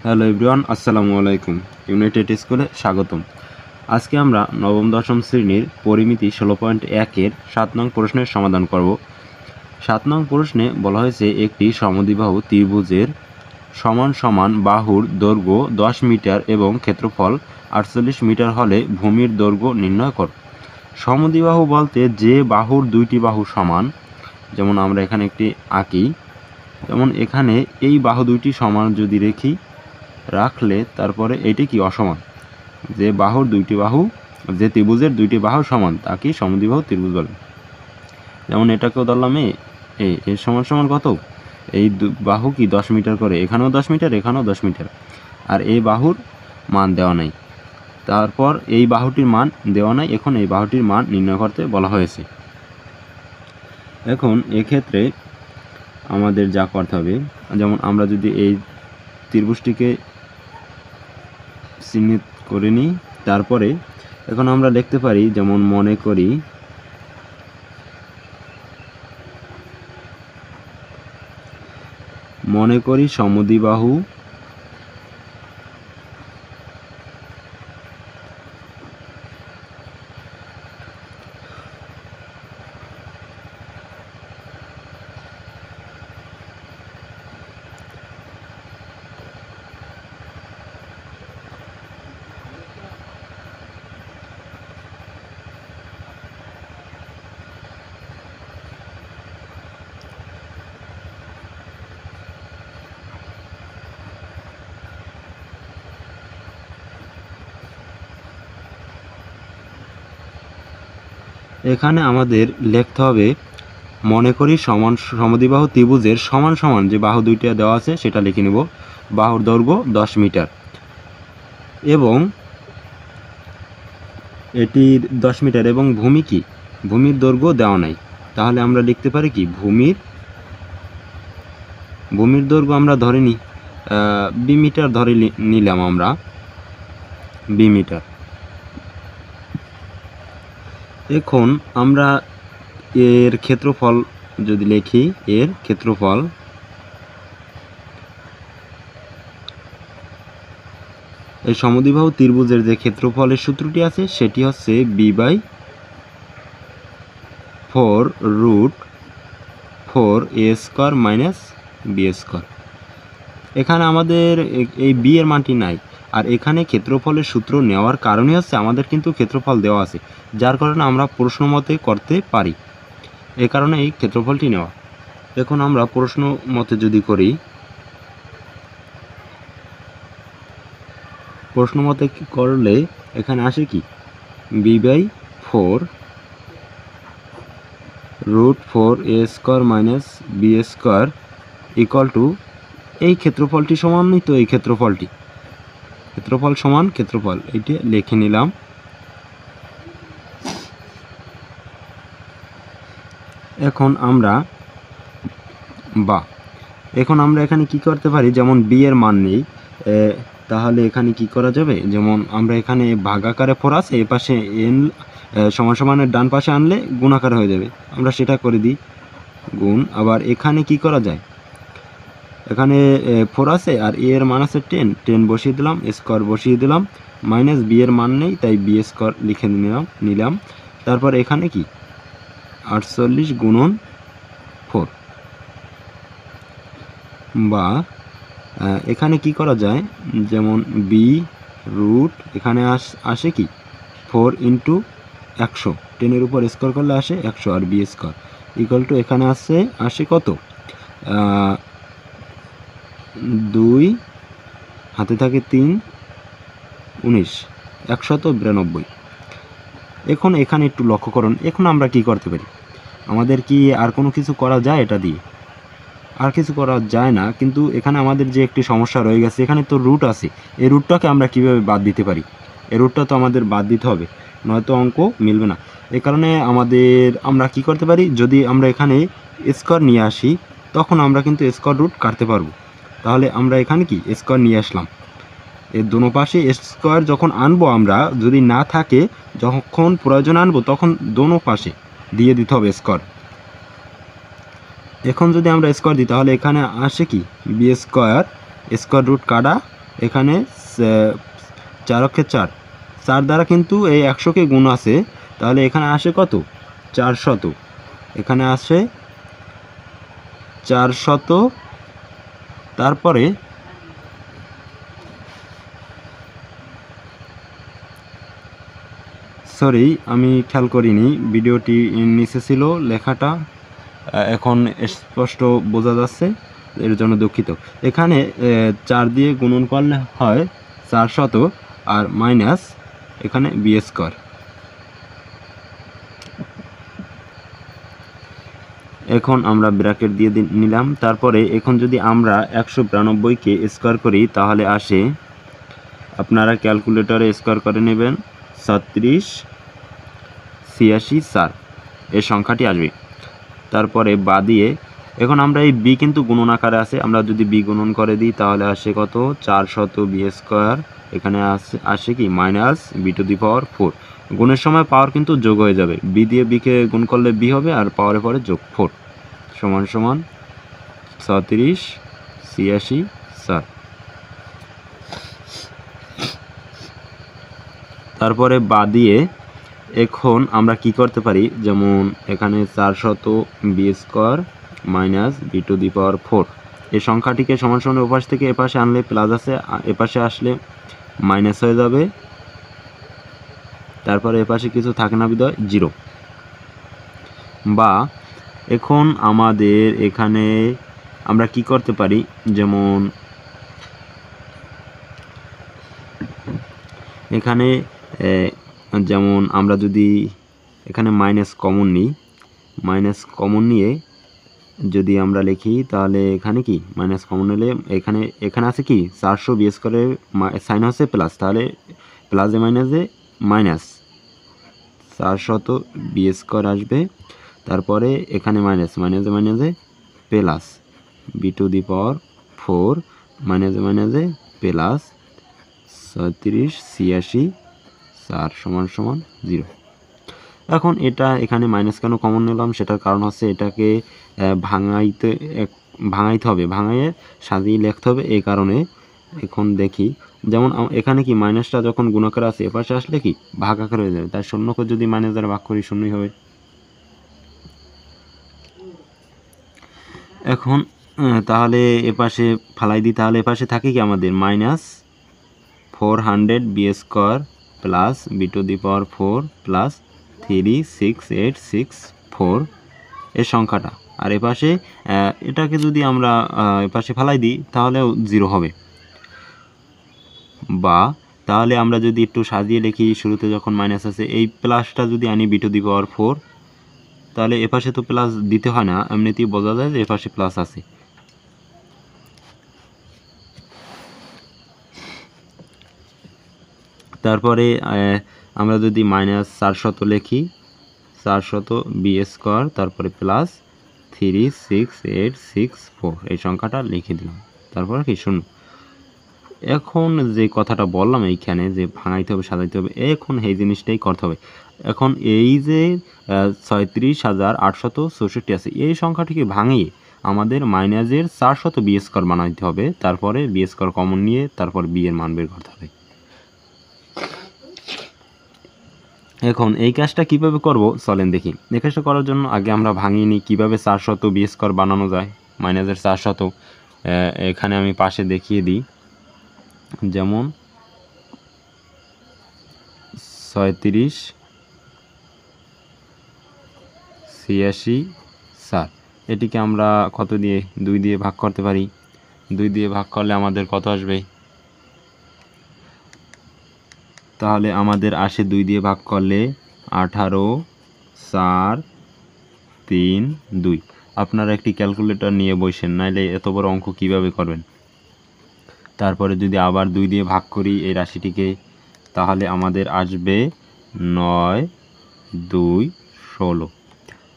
Hello everyone, আসসালামু আলাইকুম। United স্কুলে স্বাগতম। আজকে আমরা নবম দশম শ্রেণীর পরিমিতি 16.1-এর 7 নং প্রশ্নের সমাধান করব। 7 নং প্রশ্নে বলা হয়েছে একটি সমদ্বিবাহু ত্রিভুজের সমান সমান বাহুর দৈর্ঘ্য 10 মিটার এবং ক্ষেত্রফল 48 মিটার হলে ভূমির দৈর্ঘ্য নির্ণয় কর। সমদ্বিবাহু বলতে যে বাহুর দুইটি বাহু সমান, যেমন আমরা এখানে একটি আঁকি, যেমন এখানে এই বাহু দুইটি সমান যদি রাখলে তারপরে এটি কি অসমান, যে বাহুর দুইটি বাহু, যে ত্রিভুজের দুইটি বাহু সমান তাকে সমদ্বিবাহু ত্রিভুজ বলে। যেমন এটাকেও ধরলাম এর সমান সমান কত, এই বাহু কি 10 মিটার করে, এখানেও 10 মিটার এখানেও 10 মিটার, আর এই বাহুর মান দেওয়া নাই, তারপর এই বাহুটির মান দেওয়া নাই, এখন এই বাহুটির মান নির্ণয় করতে বলা হয়েছে। এখন এক্ষেত্রে আমাদের যা করতে হবে, যেমন আমরা যদি এই ত্রিভুজটিকে চিহ্নিত করে নিই, তারপরে এখন আমরা লিখতে পারি, যেমন মনে করি সমদ্বিবাহু এখানে আমাদের লিখতে হবে মনে করি সমদ্বিবাহু ত্রিভুজের সমান সমান যে বাহু দুইটা দেওয়া আছে সেটা লিখে নেব। বাহুর দৈর্ঘ্য 10 মিটার এবং এটির 10 মিটার এবং ভূমি কি, ভূমির দৈর্ঘ্য দেওয়া নাই, তাহলে আমরা লিখতে পারি কি ভূমির দৈর্ঘ্য আমরা ধরে নিই বি মিটার, ধরে নিলাম আমরা বি মিটার। এখন আমরা এর ক্ষেত্রফল যদি লিখি, এর ক্ষেত্রফল এই সমদ্বিবাহু ত্রিভুজের যে ক্ষেত্রফলের সূত্রটি আছে সেটি হচ্ছে b/4√4a² মাইনাস b²। এখানে আমাদের এই বি এর মানটি নাই, আর এখানে ক্ষেত্রফলের সূত্র নেওয়ার কারণে হচ্ছে আমাদের কিন্তু ক্ষেত্রফল দেওয়া আছে, যার কারণে আমরা প্রশ্ন মতে করতে পারি, এ কারণে এই ক্ষেত্রফলটি নেওয়া। এখন আমরা প্রশ্ন মতে যদি করি, প্রশ্ন মতে করলে এখানে আসে কি b/4√4a² minus b² equal to এই ক্ষেত্রফলটি সমানই তো এই ক্ষেত্রফল সমান ক্ষেত্রফল, এটি লিখে নিলাম। এখন আমরা এখানে কি করতে পারি, যেমন বি এর মান নেই, তাহলে এখানে কি করা যাবে, যেমন আমরা এখানে ভাগাকারে 4 আছে, এ পাশে এন সমান সমানের ডান পাশে আনলে গুণ আকারে হয়ে যাবে, আমরা সেটা করে দিই গুণ। আবার এখানে কি করা যায়, এখানে 4 আছে আর এ এর মান আছে 10 বসিয়ে দিলাম, স্কোয়ার বসিয়ে দিলাম, মাইনাস বি এর মান নেই তাই b² লিখে নিলাম। তারপর এখানে কি 48 গুণন 4, বা এখানে কি করা যায়, যেমন বি রুট এখানে আসে কি 4 ইন্টু 100, 10-এর উপর স্কোয়ার করলে আসে 100, আর b² ইকুয়াল টু এখানে আসে কত, 2 হাতে থাকে 3, 19, 192। এখন এখানে একটু লক্ষ্য করুন, এখন আমরা কি করতে পারি, আমাদের কি আর কোনো কিছু করা যায়, এটা দিয়ে আর কিছু করা যায় না, কিন্তু এখানে আমাদের যে একটি সমস্যা রয়ে গেছে, এখানে তো রুট আছে, এই রুটটাকে আমরা কিভাবে বাদ দিতে পারি, এই রুটটা তো আমাদের বাদ দিতে হবে, নয়তো অঙ্ক মিলবে না। এই কারণে আমরা কি করতে পারি, যদি আমরা এখানে স্কোয়ার নিয়ে আসি তখন আমরা কিন্তু স্কোয়ার রুট কাটতে পারবো। তাহলে আমরা এখানে কি স্কোয়ার নিয়ে আসলাম, এর দোনো পাশে স্কোয়ার যখন আনবো আমরা, যদি না থাকে যখন প্রয়োজন আনবো তখন দোনো পাশে দিয়ে দিতে হবে স্কোয়ার। এখন যদি আমরা স্কোয়ার দিই তাহলে এখানে আসে কি b² স্কোয়ার রুট কাটা এখানে 4 অক্ষে 4 4 দ্বারা কিন্তু এই 100কে গুণ আছে, তাহলে এখানে আসে কত 400, এখানে আসে 400। তারপরে সরি আমি খেয়াল করিনি, ভিডিওটি নিচে ছিল লেখাটা, এখন স্পষ্ট বোঝা যাচ্ছে, এর জন্য দুঃখিত। এখানে 4 দিয়ে গুণন করলে হয় 400 আর মাইনাস এখানে বি স্কোয়ার। এখন আমরা ব্র্যাকেট দিয়ে নিলাম। তারপরে এখন যদি আমরা 192কে স্কোয়ার করি তাহলে আসে, আপনারা ক্যালকুলেটরে স্কোয়ার করে নেবেন, 3686 এই সংখ্যাটি আসবে। তারপরে বা দিয়ে এখন আমরা এই বি কিন্তু গুণন আকারে আছে, আমরা যদি বি গুণন করে দিই তাহলে আসে কত 400 বি স্কোয়ার, এখানে আসে কি minus b to the power 4। গুণের সময় পাওয়ার কিন্তু যোগ হয়ে যাবে, বি দিয়ে বিকে গুণ করলে বি হবে আর পাওয়ারের পরে যোগ 4 সমান সমান 3686। তারপরে বা দিয়ে এখন আমরা কি করতে পারি, যেমন এখানে 400 B square minus b to the power 4, এই সংখ্যাটিকে সমান সমান ওপাশ থেকে এপাশে আনলে প্লাস আছে, এপাশে আসলে মাইনাস হয়ে যাবে, তারপরে এপাশে কিছু থাকে না বিধায় 0। বা এখন আমাদের এখানে আমরা কি করতে পারি, যেমন এখানে যেমন আমরা যদি এখানে মাইনাস কমন নিই, মাইনাস কমন নিয়ে যদি আমরা লিখি তাহলে এখানে কি মাইনাস কমন নিলে এখানে আছে কি 400 বি স্কোয়ারের সাইন হচ্ছে প্লাস, তাহলে প্লাসে মাইনাসে মাইনাস 400 বি স্কোয়ার আসবে। তারপরে এখানে মাইনাসে মাইনাসে plus B to the power 4 মাইনাসে প্লাস 3686 সমান সমান 0। এখন এটা এখানে মাইনাস কেন কমন নিলাম, সেটার কারণ হচ্ছে এটাকে ভাঙাইতে হবে, ভাঙাইয়ে সাজিয়ে লিখতে হবে, এই কারণে। এখন দেখি, যেমন এখানে কি মাইনাসটা যখন গুণাকার আছে এপাশে আসলে কি ভাগ আকার হয়ে যাবে, তাই শূন্যকে যদি মাইনাস দ্বারা ভাগ করি শূন্যই হবে। এখন তাহলে এপাশে ফালাই দিই, তাহলে এপাশে থাকে কি আমাদের minus 400 B square plus B to the power 4 plus 36864 এর সংখ্যাটা, আর এপাশে এটাকে যদি আমরা এপাশে ফালাই দিই তাহলেও 0 হবে। বা তাহলে আমরা যদি একটু সাজিয়ে লিখি, শুরুতে যখন মাইনাস আছে এই প্লাসটা যদি আনি বি টু দি পাওয়ার 4, তাহলে এপাশে তো প্লাস দিতে হয় না, এমনিতেই বোঝা যায় যে এপাশে প্লাস আছে। তারপরে আমরা যদি মাইনাস 400 লিখি, 400 বি স্কোয়ার তারপরে প্লাস 36864 এই সংখ্যাটা লিখে দিলাম, তারপরে কি শূন্য। এখন যে কথাটা বললাম এইখানে যে ভাঙাইতে হবে সাজাইতে হবে, এখন এই জিনিসটাই করতে হবে। এখন এই যে 36,864 আছে, এই সংখ্যাটিকে ভাঙিয়ে আমাদের মাইনাসের 400 বি স্কোয়ার বানাইতে হবে, তারপরে বি স্কোয়ার কমন নিয়ে তারপর বি এর মান বের করতে হবে। এখন এই কাজটা কিভাবে করব চলেন দেখি। এই কাজটা করার জন্য আগে আমরা ভাঙিয়ে নিই কীভাবে 400 বি স্কোয়ার বানানো যায়, মাইনাসের 400। এখানে আমি পাশে দেখিয়ে দিই, যেমন 3686, এটিকে আমরা কত দিয়ে 2 দিয়ে ভাগ করতে পারি, 2 দিয়ে ভাগ করলে আমাদের কত আসবে, তাহলে আমাদের আসে 2 দিয়ে ভাগ করলে 18, 4, 3, 2। আপনারা একটি ক্যালকুলেটর নিয়ে বসেন, নাইলে এত বড় অঙ্ক কিভাবে করবেন। তারপরে যদি আবার 2 দিয়ে ভাগ করি এই রাশিটিকে, তাহলে আমাদের আসবে 9, 2, 16।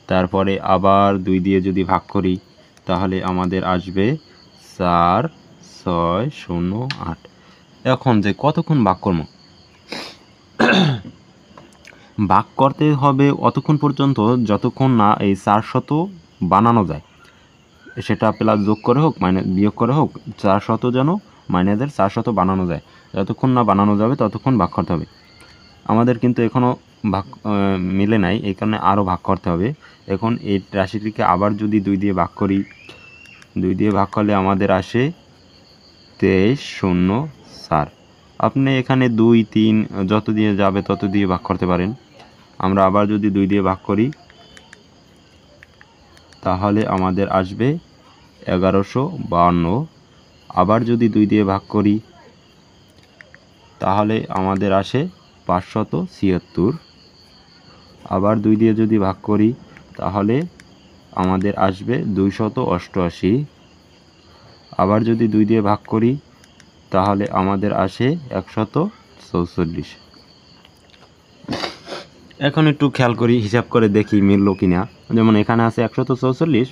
তারপরে আবার 2 দিয়ে যদি ভাগ করি তাহলে আমাদের আসবে 4, 6, 0, 8। এখন যে কতক্ষণ ভাগ করব, ভাগ করতে হবে অতক্ষণ পর্যন্ত যতক্ষণ না এই 400 বানানো যায়, সেটা প্লাস যোগ করে হোক মাইনাস বিয়োগ করে হোক 400 যেন মাইনাসের 400 বানানো যায়। যতক্ষণ না বানানো যাবে ততক্ষণ ভাগ করতে হবে। আমাদের কিন্তু এখনও ভাগ মিলে নাই, এই কারণে আরও ভাগ করতে হবে। এখন এই রাশিটিকে আবার যদি 2 দিয়ে ভাগ করি, 2 দিয়ে ভাগ করলে আমাদের আসে 23 শূন্য 4। আপনি এখানে 2 3 যত দিয়ে যাবে তত দিয়ে ভাগ করতে পারেন। আমরা আবার যদি 2 দিয়ে ভাগ করি তাহলে আমাদের আসবে 1152। আবার যদি 2 দিয়ে ভাগ করি তাহলে আমাদের আসে 576। আবার 2 দিয়ে যদি ভাগ করি তাহলে আমাদের আসবে 288। আবার যদি 2 দিয়ে ভাগ করি তাহলে আমাদের আসে 144। এখন একটু খেয়াল করি, হিসাব করে দেখি মিলল কিনা। যেমন এখানে আছে 144,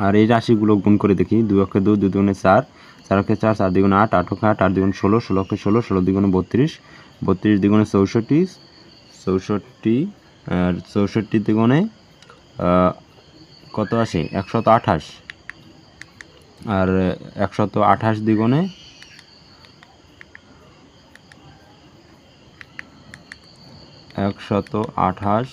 আর এই রাশিগুলো গুণ করে দেখি। 2 অক্ষে 2, 2 দুগুণে 4, 4 অক্ষে 4, 4 দ্বিগুণে 8, 8 অক্ষে 8, 8 দ্বিগুণে 16, 16 অক্ষে 16, 16 দ্বিগুণে 32, 32 দ্বিগুণে 64, 64 আর 64 দ্বিগুণে কত আসে 128, আর 128 দ্বিগুণে 128।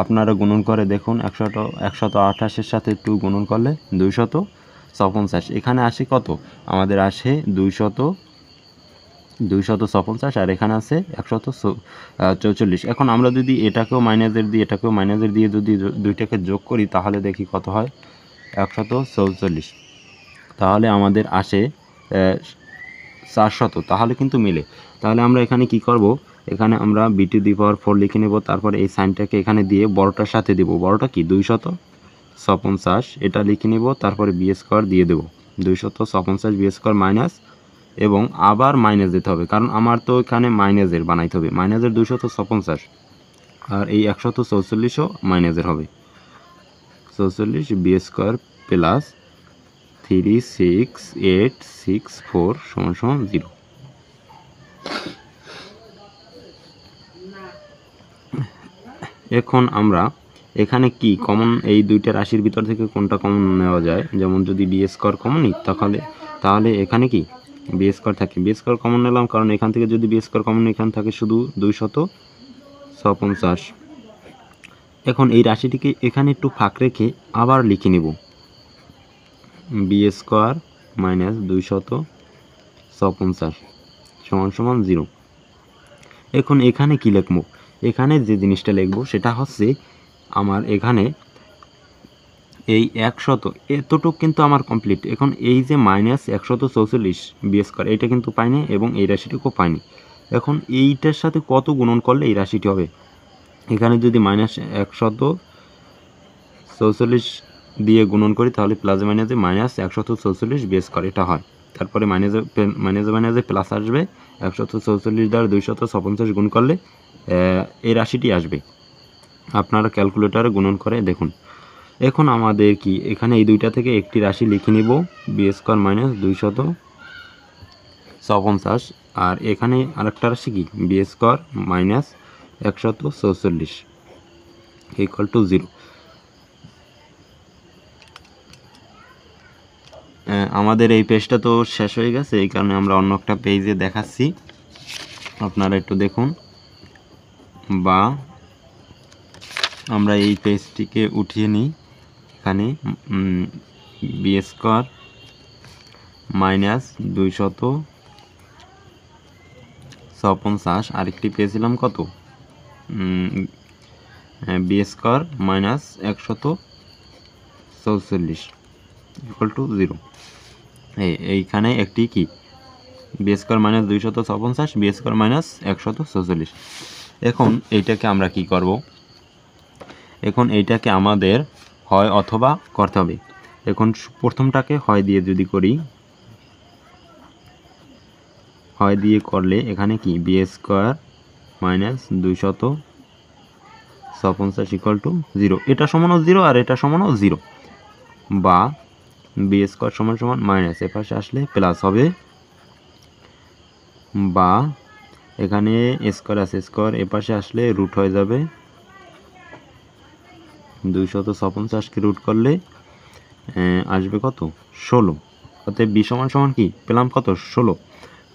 আপনারা গুণন করে দেখুন, 128-এর সাথে 2 গুণন করলে 256। এখানে আসে কত? আমাদের আসে 256, আর এখানে আছে 144। এখন আমরা যদি এটাকেও মাইনাসের দিয়ে এটাকেও মাইনাসের দিয়ে যদি দুইটাকে যোগ করি তাহলে দেখি কত হয়, 144। তাহলে আমাদের আসে 400। তাহলে কিন্তু মিলে। তাহলে আমরা এখানে কি করব, এখানে আমরা b⁴ লিখে নেব। তারপরে এই সাইনটাকে এখানে দিয়ে বড়টার সাথে দেব। বড়টা কি 256, এটা লিখে নেব। তারপরে b² দিয়ে দেব। 256 b² মাইনাস, এবং আবার মাইনাস দিতে হবে, কারণ আমার তো এখানে মাইনাসের বানাইতে হবে। মাইনাসের 256 আর এই 144ও মাইনাসের হবে। 44 b² প্লাস 36864 = 0। এখন আমরা এখানে কি কমন, এই দুইটা রাশির ভিতর থেকে কোনটা কমন নেওয়া যায়? যেমন যদি b² কমন নিই তাহলে এখানে কি b² থাকে। b² কমন নিলাম, কারণ এখান থেকে যদি b² কমন নিই এখানে থাকে শুধু 256। এখন এই রাশিটিকে এখানে একটু ফাঁক রেখে আবার লিখে নেব, b² মাইনাস 256 = 0। এখন এখানে কি লিখব? এখানে যে জিনিসটা লিখব সেটা হচ্ছে আমার এখানে এই 100, এতটুক কিন্তু আমার কমপ্লিট। এখন এই যে মাইনাস 144 b² এটা কিন্তু পাইনি, এবং এই রাশিটিকেও পাইনি। এখন এইটার সাথে কত গুণন করলে এই রাশিটি হবে? এখানে যদি মাইনাস 144 দিয়ে গুণন করি তাহলে প্লাসে মাইনাসে মাইনাস 144 b² এটা হয়। তারপরে মাইনাসে প্লাস আসবে, 144 দ্বারা 256 গুণ করলে এই রাশিটি আসবে। আপনারা ক্যালকুলেটরে গুণন করে দেখুন। এখন আমাদের কি এখানে এই দুইটা থেকে একটি রাশি লিখে নিব, b² মাইনাস 256, আর এখানে আরেকটা রাশি কি b² মাইনাস 144 = 0। আমাদের এই পেজটা তো শেষ হয়ে গেছে, এই কারণে আমরা অন্য একটা পেজে দেখাচ্ছি, আপনারা একটু দেখুন। বা আমরা এই পেজটিকে উঠিয়ে নিই, এখানে b² মাইনাস 256, আরেকটি পেয়েছিলাম কত, b² মাইনাস 144 = 0। এইখানে একটি কি b² মাইনাস 256, b² মাইনাস 144। এখন এইটাকে আমরা কি করব? এখন এইটাকে আমাদের হয় অথবা করতে হবে। এখন প্রথমটাকে হয় দিয়ে যদি করি, হয় দিয়ে করলে এখানে কি b² মাইনাস 256 = 0। এটা সমানও 0 আর এটা সমানও 0। বা b² সমান মাইনাস, এপাশে আসলে প্লাস হবে, বা এখানে স্কোয়ার আছে, স্কোয়ার এপাশে আসলে রুট হয়ে যাবে। 256কে রুট করলে আসবে কত, 16। অতএব বি সমান সমান কি পেলাম কত 16।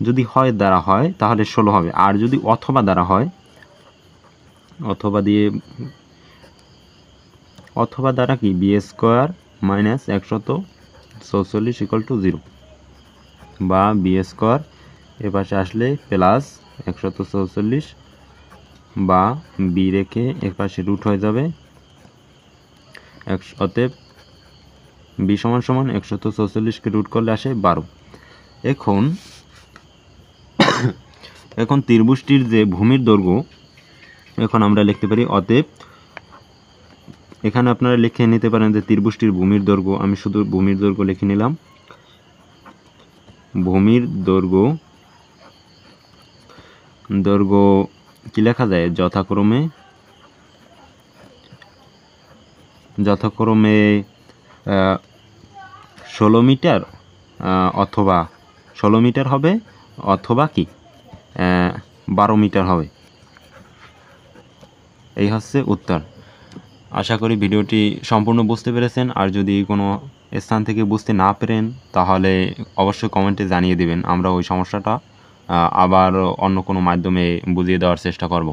যদি হয় দ্বারা হয় তাহলে 16 হবে, আর যদি অথবা দ্বারা হয়, অথবা দ্বারা কি B square minus 144 equal to 0, বা বি স্কোয়ার এ পাশে আসলে প্লাস 144, বা বি রেখে এর পাশে রুট হয়ে যাবে। অতএব বি সমান সমান 144কে রুট করলে আসে 12। এখন ত্রিভুজটির যে ভূমির দৈর্ঘ্য এখন আমরা লিখতে পারি। অতএব এখানে আপনারা লিখে নিতে পারেন যে ত্রিভুজটির ভূমির দৈর্ঘ্য, আমি শুধু ভূমির দৈর্ঘ্য লিখে নিলাম। ভূমির দৈর্ঘ্য কি লেখা যায়, যথাক্রমে 16 মিটার অথবা 16 মিটার হবে, অথবা কি 12 মিটার হবে। এই হচ্ছে উত্তর। আশা করি ভিডিওটি সম্পূর্ণ বুঝতে পেরেছেন। আর যদি কোনো স্থান থেকে বুঝতে না পারেন তাহলে অবশ্যই কমেন্টে জানিয়ে দেবেন, আমরা ওই সমস্যাটা আবার অন্য কোনো মাধ্যমে বুঝিয়ে দেওয়ার চেষ্টা করব।